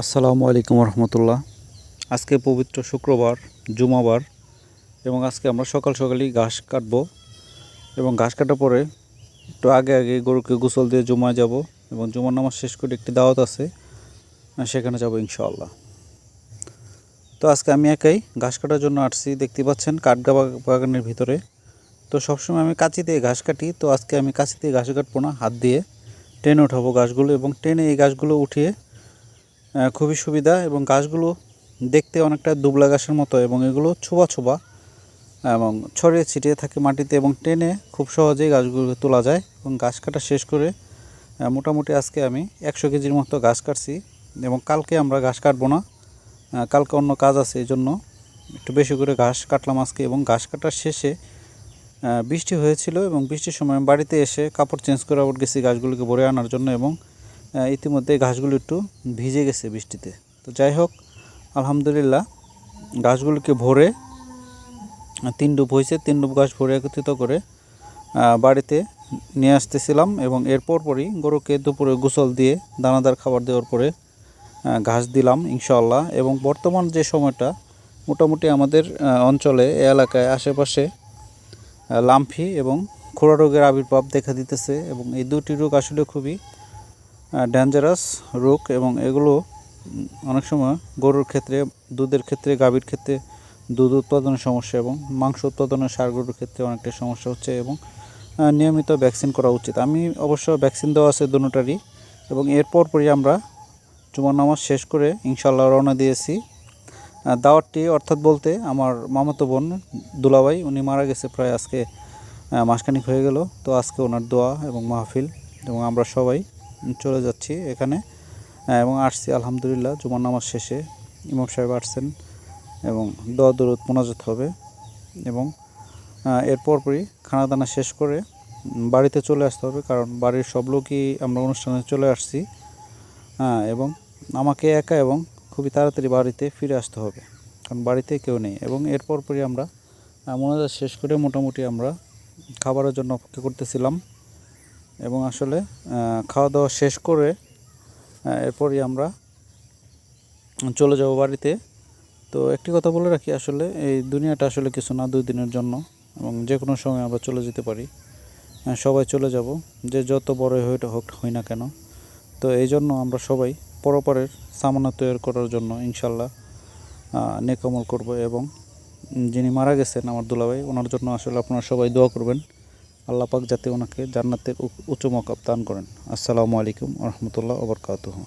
আসসালামু আলাইকুম রহমতুল্লাহ। আজকে পবিত্র শুক্রবার, জুমাবার, এবং আজকে আমরা সকাল সকালই ঘাস কাটবো এবং ঘাস কাটার পরে একটু আগে আগে গরুকে গোসল দিয়ে জুমায় যাব এবং জুমার নামাজ শেষ করে একটি দাওয়াত আছে, সেখানে যাব ইনশাআল্লাহ। তো আজকে আমি একাই ঘাস কাটার জন্য আসছি, দেখতে পাচ্ছেন বাগানের ভিতরে। তো সবসময় আমি কাঁচি দিয়ে ঘাস কাটি, তো আজকে আমি কাঁচি দিয়ে ঘাস কাটবো না, হাত দিয়ে টেনে উঠাবো ঘাসগুলো এবং টেনে এই ঘাসগুলো উঠিয়ে খুবই সুবিধা। এবং গাছগুলো দেখতে অনেকটা দুবলা ঘাসের মতো এবং এগুলো ছোবা ছোবা এবং ছড়িয়ে ছিটিয়ে থাকে মাটিতে, এবং টেনে খুব সহজেই গাছগুলোকে তোলা যায়। এবং গাছ কাটা শেষ করে মোটামুটি আজকে আমি 100 কেজির মতো গাছ কাটছি এবং কালকে আমরা ঘাস কাটবো না, কালকে অন্য কাজ আছে, এই জন্য একটু বেশি করে ঘাস কাটলাম আজকে। এবং ঘাস কাটার শেষে বৃষ্টি হয়েছিল এবং বৃষ্টির সময় আমি বাড়িতে এসে কাপড় চেঞ্জ করে আবার গেছি গাছগুলোকে ভরে আনার জন্য, এবং ইতিমধ্যে ঘাসগুলো একটু ভিজে গেছে বৃষ্টিতে। তো যাই হোক, আলহামদুলিল্লাহ ঘাসগুলোকে ভরে 3 ডুব হয়েছে, 3 ডুব ঘাস ভরে একত্রিত করে বাড়িতে নিয়ে আসতেছিলাম। এবং এর পরপরই গরুকে দুপুরে গোসল দিয়ে দানাদার খাবার দেওয়ার পরে ঘাস দিলাম ইনশাআল্লাহ। এবং বর্তমান যে সময়টা মোটামুটি আমাদের অঞ্চলে এলাকায় আশেপাশে লাম্ফি এবং খোঁড়া রোগের আবির্ভাব দেখা দিতেছে, এবং এই দুটি রোগ আসলে খুবই ডেঞ্জারাস রোগ, এবং এগুলো অনেক সময় গরুর ক্ষেত্রে, দুধের ক্ষেত্রে, গাভীর ক্ষেত্রে দুধ উৎপাদনের সমস্যা এবং মাংস উৎপাদনের ষাঁড় গরুর ক্ষেত্রে অনেকটা সমস্যা হচ্ছে, এবং নিয়মিত ভ্যাকসিন করা উচিত। আমি অবশ্য ভ্যাকসিন দেওয়া আছে দুটোটারই। এবং এরপর পরই আমরা জুমার নামাজ শেষ করে ইনশাআল্লাহ রওনা দিয়েছি। দাওয়াতটি অর্থাৎ বলতে আমার মামাতো বোন দুলাভাই, উনি মারা গেছে প্রায় আজকে মাসখানিক হয়ে গেল। তো আজকে ওনার দোয়া এবং মাহফিল, এবং আমরা সবাই চলে যাচ্ছি এখানে এবং আসছি আলহামদুলিল্লাহ। জুমার নামাজ শেষে ইমাম সাহেব আসছেন এবং দোয়া দরুদ মোনাজাত হবে, এবং এরপর পরই খানা দানা শেষ করে বাড়িতে চলে আসতে হবে, কারণ বাড়ির সব লোকই আমরা অনুষ্ঠানে চলে আসছি। এবং আমাকে একা এবং খুবই তাড়াতাড়ি বাড়িতে ফিরে আসতে হবে, কারণ বাড়িতে কেউ নেই। এবং এরপর পরই আমরা মোনাজাত শেষ করে মোটামুটি আমরা খাবারের জন্য অপেক্ষা করতেছিলাম, এবং আসলে খাওয়া দাওয়া শেষ করে এরপরই আমরা চলে যাব বাড়িতে। তো একটি কথা বলে রাখি, আসলে এই দুনিয়াটা আসলে কিছু না, 2 দিনের জন্য, এবং যে কোনো সময় আমরা চলে যেতে পারি। সবাই চলে যাব, যে যত বড় হই না কেন। তো এই জন্য আমরা সবাই পরপারের সামানা তৈরি করার জন্য ইনশাল্লাহ নেক আমল করব। এবং যিনি মারা গেছেন আমার দুলাভাই, ওনার জন্য আসলে আপনারা সবাই দোয়া করবেন, আল্লাহ পাক যাতে ওনাকে জান্নাতের উচ্চ মাকাম দান করেন। আসসালামু আলাইকুম রহমতুল্লাহ ওয়া বারাকাতুহু।